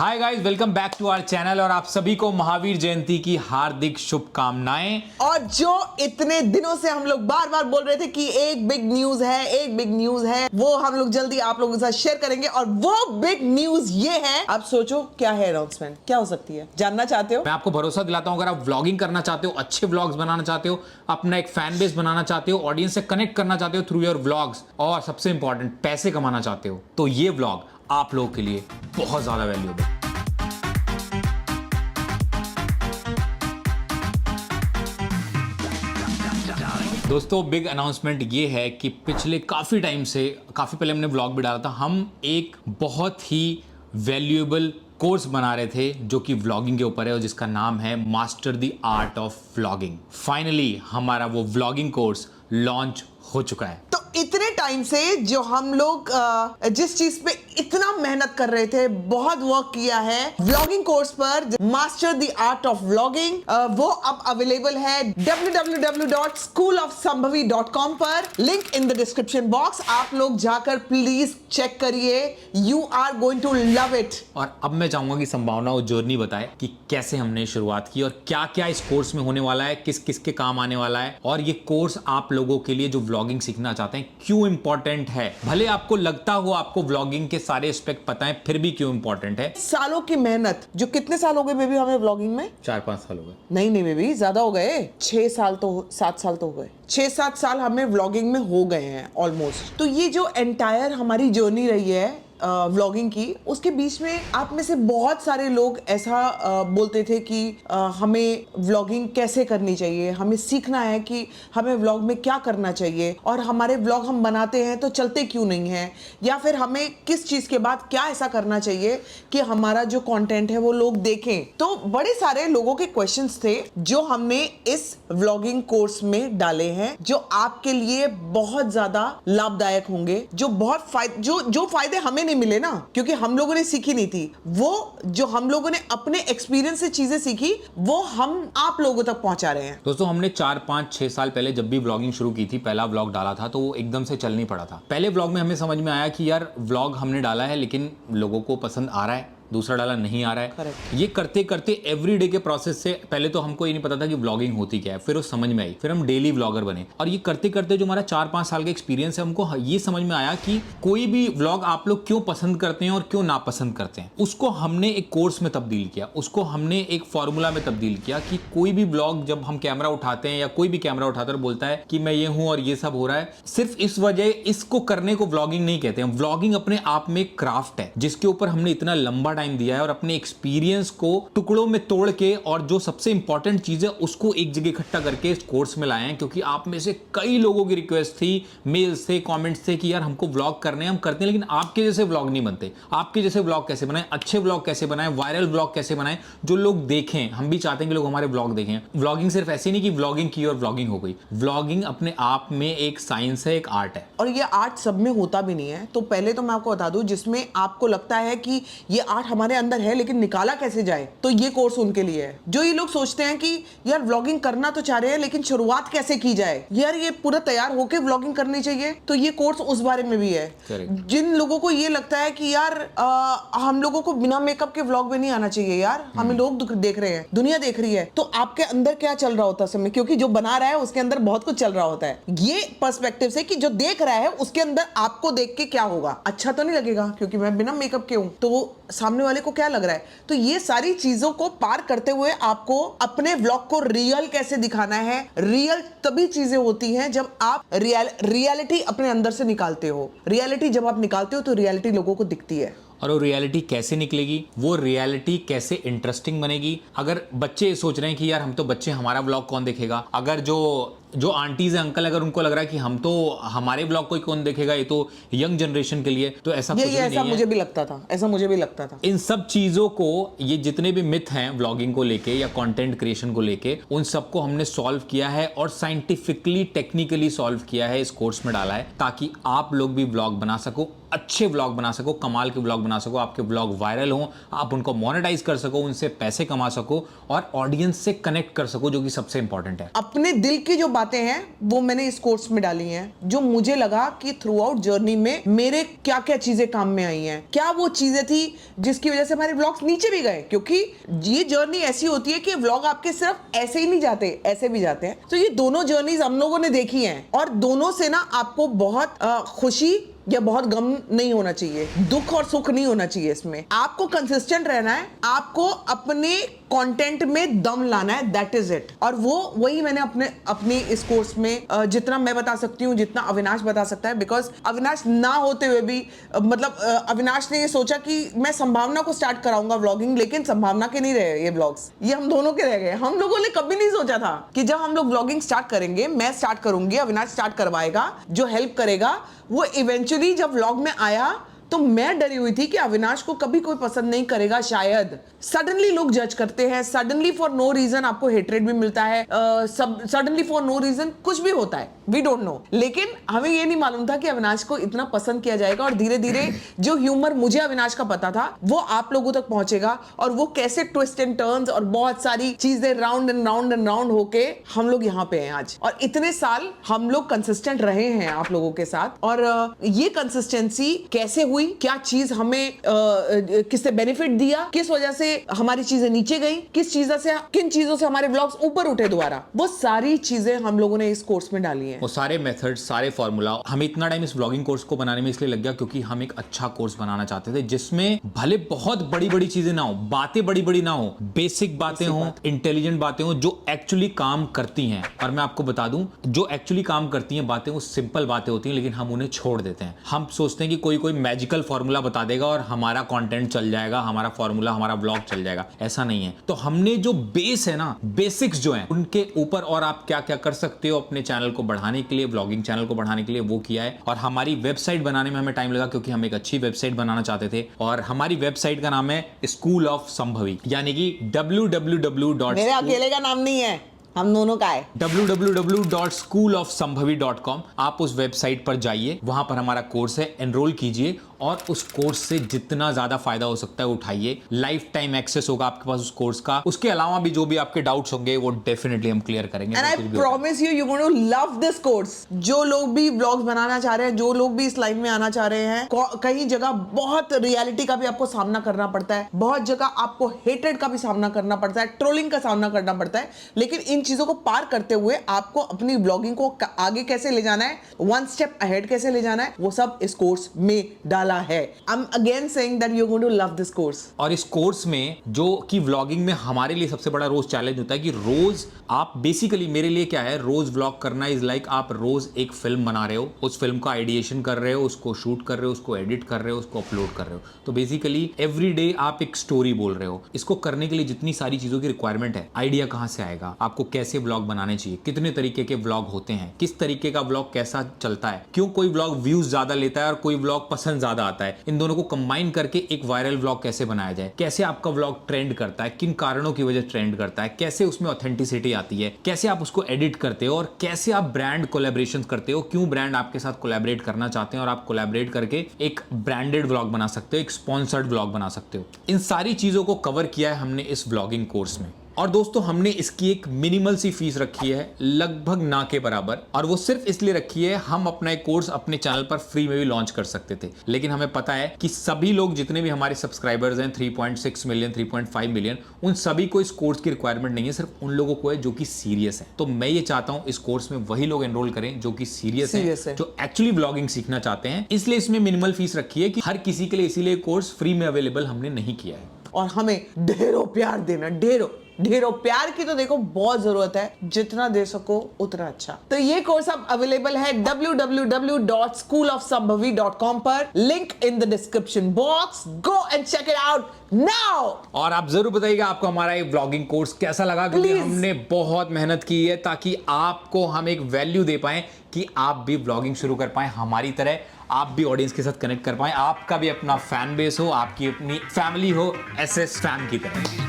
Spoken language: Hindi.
Hi guys, welcome back to our channel और आप सभी को महावीर जयंती की हार्दिक शुभकामनाएं। और जो इतने दिनों से हम लोग बार बार बोल रहे थे कि एक बिग न्यूज है, वो हम लोग जल्दी आप लोगों के साथ शेयर करेंगे। और वो बिग न्यूज ये है, आप सोचो क्या है अनाउंसमेंट, क्या हो सकती है, जानना चाहते हो? मैं आपको भरोसा दिलाता हूं, अगर आप व्लॉगिंग करना चाहते हो, अच्छे व्लॉग्स बनाना चाहते हो, अपना एक फैन बेस बनाना चाहते हो, ऑडियंस से कनेक्ट करना चाहते हो थ्रू योर व्लॉग्स, और सबसे इंपॉर्टेंट पैसे कमाना चाहते हो, तो ये व्लॉग आप लोगों के लिए बहुत ज्यादा वैल्यूएबल है। दोस्तों, बिग अनाउंसमेंट ये है कि पिछले काफ़ी टाइम से, काफ़ी पहले हमने व्लॉग भी डाला था, हम एक बहुत ही वैल्यूएबल कोर्स बना रहे थे जो कि व्लॉगिंग के ऊपर है और जिसका नाम है master the art of vlogging. Finally हमारा वो व्लॉगिंग कोर्स लॉन्च हो चुका है। तो इतने टाइम से जो हम लोग जिस चीज पे इतना मेहनत कर रहे थे, बहुत वर्क किया है व्लॉगिंग कोर्स पर, master the art of vlogging, वो अब अवेलेबल है www.schoolofsambhavi.com पर। Link in the description box, आप लोग जाकर प्लीज चेक करिए, you are going to love it. और अब मैं चाहूंगा कि संभावना और जर्नी बताए कि कैसे हमने शुरुआत की और क्या क्या इस कोर्स में होने वाला है, किस किस के काम आने वाला है, और ये कोर्स आप लोगों के लिए जो व्लॉगिंग सीखना चाहते हैं क्यों इंपॉर्टेंट है। भले आपको लगता हो आपको व्लॉगिंग के सारे एस्पेक्ट पता है, फिर भी क्यों इंपॉर्टेंट है। सालों की मेहनत, जो कितने साल हो गए बेबी हमें व्लॉगिंग में? 4-5 साल हो गए। नहीं बेबी, ज्यादा हो गए, 7 साल तो हो गए। 6-7 साल हमें व्लॉगिंग में हो गए हैं ऑलमोस्ट। तो ये जो एंटायर हमारी जर्नी रही है व्लॉगिंग की, उसके बीच में आप में से बहुत सारे लोग ऐसा बोलते थे कि हमें व्लॉगिंग कैसे करनी चाहिए, हमें सीखना है कि हमें व्लॉग में क्या करना चाहिए, और हमारे व्लॉग हम बनाते हैं तो चलते क्यों नहीं हैं, या फिर हमें किस चीज़ के बाद क्या ऐसा करना चाहिए कि हमारा जो कंटेंट है वो लोग देखें। तो बड़े सारे लोगों के क्वेश्चंस थे जो हमने इस व्लॉगिंग कोर्स में डाले हैं, जो आपके लिए बहुत ज़्यादा लाभदायक होंगे, जो बहुत जो फायदे हमें नहीं मिले ना, क्योंकि हम लोगों ने सीखी नहीं थी, वो जो हम लोगों ने अपने एक्सपीरियंस से चीजें सीखी, वो हम आप लोगों तक पहुंचा रहे हैं। दोस्तों, हमने 4-5-6 साल पहले जब भी व्लॉगिंग शुरू की थी, पहला व्लॉग डाला था तो वो एकदम से चल नहीं पड़ा था। पहले व्लॉग में हमें समझ में आया कि यार व्लॉग हमने डाला है लेकिन लोगों को पसंद आ रहा है, दूसरा डाला नहीं आ रहा है। Correct. ये करते करते एवरीडे के प्रोसेस से, पहले तो हमको ये नहीं पता था कि व्लॉगिंग होती क्या है, फिर वो समझ में आई, फिर हम डेली व्लॉगर बने, और ये करते करते जो हमारा 4-5 साल का एक्सपीरियंस है, हमको ये समझ में आया कि कोई भी व्लॉग आप लोग क्यों पसंद करते हैं और क्यों नापसंद करते हैं, उसको हमने एक कोर्स में तब्दील किया, उसको हमने एक फॉर्मूला में तब्दील किया कि कोई भी व्लॉग जब हम कैमरा उठाते हैं या कोई भी कैमरा उठाकर बोलता है कि मैं ये हूं और ये सब हो रहा है, सिर्फ इस वजह इसको करने को व्लॉगिंग नहीं कहते हैं। व्लॉगिंग अपने आप में एक क्राफ्ट है जिसके ऊपर हमने इतना लंबा टाइम दिया है और अपने एक्सपीरियंस को टुकड़ों में तोड़ के, और जो सबसे इंपॉर्टेंट चीज है उसको एक जगह इकट्ठा करके इस कोर्स में लाए हैं। क्योंकि आप में से कई लोगों की रिक्वेस्ट थी, मेल्स थे, कमेंट्स थे कि यार हमको व्लॉग करने हैं, हम करते हैं लेकिन आपके जैसे व्लॉग नहीं बनते। आपके जैसे व्लॉग कैसे बनाएं, अच्छे व्लॉग कैसे बनाएं, वायरल व्लॉग कैसे बनाएं जो लोग देखें। हम भी चाहते हैं कि लोग हमारे व्लॉग देखें। व्लॉगिंग सिर्फ ऐसे नहीं कि व्लॉगिंग की और व्लॉगिंग हो गई। व्लॉगिंग अपने आप में एक साइंस है, एक आर्ट है, और ये आर्ट सब में होता भी नहीं है। तो पहले तो मैं आपको बता दूं, जिसमें आपको लगता है कि ये आर्ट हमारे अंदर है लेकिन निकाला कैसे जाए, तो ये कोर्स उनके लिए है। जो ये लोग सोचते हैं कि यार व्लॉगिंग करना तो चाह रहे हैं लेकिन शुरुआत कैसे की जाए, यार ये पूरा तैयार होके व्लॉगिंग करनी चाहिए, तो ये कोर्स उस बारे में भी है। जिन लोगों को ये लगता है कि यार हम लोगों को बिना मेकअप के व्लॉग में नहीं आना चाहिए, यार हमें लोग देख रहे हैं, दुनिया देख रही है, तो आपके अंदर क्या चल रहा होता है समय, क्योंकि जो बना रहा है उसके अंदर बहुत कुछ चल रहा होता है। ये पर्सपेक्टिव से कि जो देख रहा है उसके अंदर आपको देख के क्या होगा, अच्छा तो नहीं लगेगा क्योंकि मैं बिना मेकअप के हूं, तो सामने वाले को क्या लग रहा है। तो ये सारी चीजों को पार करते हुए आपको अपने व्लॉग को रियल कैसे दिखाना है। रियल तभी चीजें होती हैं जब आप रियलिटी अपने अंदर से निकालते हो। रियलिटी जब आप निकालते हो तो रियलिटी लोगों को दिखती है। और वो रियलिटी कैसे निकलेगी, वो रियलिटी कैसे इंटरेस्टिंग बनेगी। अगर बच्चे सोच रहे हैं कि यार हम तो बच्चे, हमारा व्लॉग कौन देखेगा, अगर जो आंटीज हैं, अंकल, अगर उनको लग रहा है कि हम तो हमारे ब्लॉग को कौन देखेगा, ये तो यंग जनरेशन के लिए, तो ऐसा कुछ नहीं है। ऐसा मुझे भी लगता था। इन सब चीजों को, ये जितने भी मिथ हैं व्लॉगिंग को लेके या कंटेंट क्रिएशन को लेके, उन सबको हमने सॉल्व किया है और साइंटिफिकली, टेक्निकली सॉल्व किया है, इस कोर्स में डाला है, ताकि आप लोग भी व्लॉग बना सको, अच्छे व्लॉग बना सको, कमाल के व्लॉग बना सको, आपके व्लॉग वायरल हो, आप उनको मोनेटाइज कर सको, उनसे पैसे कमा सको और ऑडियंस से कनेक्ट कर सको, जो कि सबसे इंपॉर्टेंट है। अपने दिल की जो बातें हैं वो मैंने इस कोर्स में डाली हैं, जो मुझे लगा कि थ्रू आउट जर्नी में मेरे क्या क्या चीजें काम में आई हैं, क्या वो चीजें थी जिसकी वजह से हमारे व्लॉग्स नीचे भी गए, क्योंकि ये जर्नी ऐसी होती है कि व्लॉग आपके सिर्फ ऐसे ही नहीं जाते, ऐसे भी जाते हैं। तो ये दोनों जर्नीज हम लोगों ने देखी हैं और दोनों से ना आपको बहुत खुशी या बहुत गम नहीं होना चाहिए, दुख और सुख नहीं होना चाहिए। इसमें आपको कंसिस्टेंट रहना है, आपको अपने कंटेंट में दम लाना है, दैट इज इट। और वही मैंने अपने इस कोर्स में जितना मैं बता सकती हूँ, जितना अविनाश बता सकता है, बिकॉज अविनाश ना होते हुए भी मतलब अविनाश ने ये सोचा कि मैं संभावना को स्टार्ट कराऊंगा व्लॉगिंग, लेकिन संभावना के नहीं रहे ये व्लॉग्स, ये हम दोनों के रह गए। हम लोगों ने कभी नहीं सोचा था कि जब हम लोग व्लॉगिंग स्टार्ट करेंगे, मैं स्टार्ट करूंगी, अविनाश स्टार्ट करवाएगा, जो हेल्प करेगा, वो इवेंचुअली जब व्लॉग में आया तो मैं डरी हुई थी कि अविनाश को कभी कोई पसंद नहीं करेगा शायद। सडनली लोग जज करते हैं, सडनली फॉर नो रीजन आपको हेटरेट भी मिलता है, सडनली फॉर नो रीजन कुछ भी होता है, वी डोंट नो। लेकिन हमें ये नहीं मालूम था कि अविनाश को इतना पसंद किया जाएगा और धीरे धीरे जो ह्यूमर मुझे अविनाश का पता था वो आप लोगों तक पहुंचेगा, और वो कैसे ट्विस्ट एंड टर्न्स और बहुत सारी चीजें round and round and round होके हम लोग यहाँ पे हैं आज। और इतने साल हम लोग कंसिस्टेंट रहे हैं आप लोगों के साथ, और ये कंसिस्टेंसी कैसे हुई, क्या चीज हमें किससे बेनिफिट दिया, किस वजह से हमारी चीजें नीचे गई, किन चीजों से हमारे व्लॉग्स ऊपर उठे दोबारा, वो सारी चीजें हम लोगों ने इस कोर्स में डाली हैं। वो सारे मेथड्स, सारे फॉर्मूला। हमें इतना टाइम इस व्लॉगिंग कोर्स को बनाने में इसलिए लग गया क्योंकि हम एक अच्छा कोर्स बनाना चाहते थे जिसमें भले बहुत बड़ी बड़ी चीजें ना हो, बातें बड़ी बड़ी ना हो, बेसिक बातें हो, इंटेलिजेंट बातें हो, जो एक्चुअली काम करती हैं। और मैं आपको बता दूं, जो एक्चुअली काम करती हैं बातें, वो सिंपल बातें होती हैं, लेकिन हम उन्हें छोड़ देते हैं। हम सोचते हैं कि कोई मैजिकल फॉर्मूला बता देगा और हमारा कंटेंट चल जाएगा, हमारा फॉर्मूला, हमारा व्लॉग चल जाएगा। ऐसा नहीं है। तो हमने जो बेस है ना, बेसिक्स जो हैं, उनके ऊपर और आप क्या क्या कर सकते हो अपने चैनल को बढ़ाने के लिए, व्लॉगिंग चैनल को बढ़ाने के लिए, वो किया है। और हमारी वेबसाइट बनाने में हमें टाइम लगा क्योंकि हम एक अच्छी वेबसाइट बनाना चाहते थे, और हमारी वेबसाइट का नाम है स्कूल ऑफ संभवी, यानी कि www. मेरे अकेले का नाम नहीं है, हम दोनों का है। www.schoolofsambhavi.com। आप उस वेबसाइट पर जाइए, वहां पर हमारा कोर्स है, एनरोल कीजिए और उस कोर्स से जितना ज्यादा फायदा हो सकता है उठाइए। लाइफ टाइम एक्सेस होगा आपके पास उस कोर्स का। उसके अलावा भी जो भी आपके डाउट्स होंगे वो डेफिनेटली हम क्लियर करेंगे। And I promise you going to love this course. जो लोग भी व्लॉग्स बनाना चाह रहे हैं, जो लोग भी इस लाइन में आना चाह रहे हैं, कई जगह बहुत रियलिटी का भी आपको सामना करना पड़ता है, बहुत जगह आपको हेटेड का भी सामना करना पड़ता है, ट्रोलिंग का सामना करना पड़ता है, लेकिन इन चीजों को पार करते हुए आपको अपनी ब्लॉगिंग को आगे कैसे ले जाना है, वन स्टेप अहेड कैसे ले जाना है, वो सब इस कोर्स में डाला है। I'm again saying that you're going to love this course। और इस कोर्स में जो कि व्लॉगिंग में हमारे लिए सबसे बड़ा रोज चैलेंज होता है कि रोज आप बेसिकली, मेरे लिए क्या है, रोज व्लॉग करना इज लाइक आप रोज एक फिल्म बना रहे हो, उस फिल्म का आइडिएशन कर रहे हो, उसको शूट कर रहे हो, उसको एडिट कर रहे हो, उसको अपलोड कर रहे हो। तो बेसिकली एवरी डे आप एक स्टोरी बोल रहे हो। इसको करने के लिए जितनी सारी चीजों की रिक्वायरमेंट है, आइडिया कहां से आएगा, आपको कैसे व्लॉग बनाने चाहिए, कितने तरीके के व्लॉग होते हैं, किस तरीके का व्लॉग कैसा चलता है, क्यों कोई व्लॉग व्यूज ज्यादा लेता है और कोई व्लॉग पसंद ज्यादा आता है, इन दोनों को कंबाइन करके एक वायरल व्लॉग कैसे बनाया जाए, कैसे आपका व्लॉग ट्रेंड करता है, किन कारणों की वजह ट्रेंड करता है, कैसे उसमें ऑथेंटिसिटी आती है, कैसे आप उसको एडिट करते हो, और कैसे आप ब्रांड कोलैबोरेशन करते हो, क्यों ब्रांड आपके साथ कोलैबोरेट करना चाहते हैं और आप कोलैबोरेट करके एक ब्रांडेड व्लॉग बना सकते हो, एक स्पॉन्सर्ड व्लॉग बना सकते हो। इन सारी चीजों को कवर किया है हमने इस व्लॉगिंग कोर्स में। और दोस्तों, हमने इसकी एक मिनिमल सी फीस रखी है, लगभग ना के बराबर, और वो सिर्फ इसलिए रखी है, हम अपना एक कोर्स अपने चैनल पर फ्री में भी लॉन्च कर सकते थे, लेकिन हमें पता है कि सभी लोग, जितने भी हमारे सब्सक्राइबर्स हैं, 3.6 मिलियन, 3.5 मिलियन, उन सभी को इस कोर्स की रिक्वायरमेंट नहीं है, सिर्फ उन लोगों को है जो कि सीरियस है। तो मैं ये चाहता हूं इस कोर्स में वही लोग एनरोल करें जो कि सीरियस है, जो एक्चुअली व्लॉगिंग सीखना चाहते हैं। इसलिए इसमें मिनिमल फीस रखी है कि हर किसी के लिए, इसीलिए कोर्स फ्री में अवेलेबल हमने नहीं किया है। और हमें ढेरों प्यार देना, ढेरों प्यार की तो देखो बहुत जरूरत है, जितना दे सको उतना अच्छा। तो ये कोर्स अब अवेलेबल है www.schoolofsambhavi.com पर, link in the description box, go and check it out now. और आप जरूर बताइएगा आपको हमारा ये व्लॉगिंग कोर्स कैसा लगा, क्योंकि हमने बहुत मेहनत की है ताकि आपको हम एक वैल्यू दे पाए कि आप भी व्लॉगिंग शुरू कर पाए हमारी तरह, आप भी ऑडियंस के साथ कनेक्ट कर पाए, आपका भी अपना फैन बेस हो, आपकी अपनी फैमिली हो, SS फैम की तरह।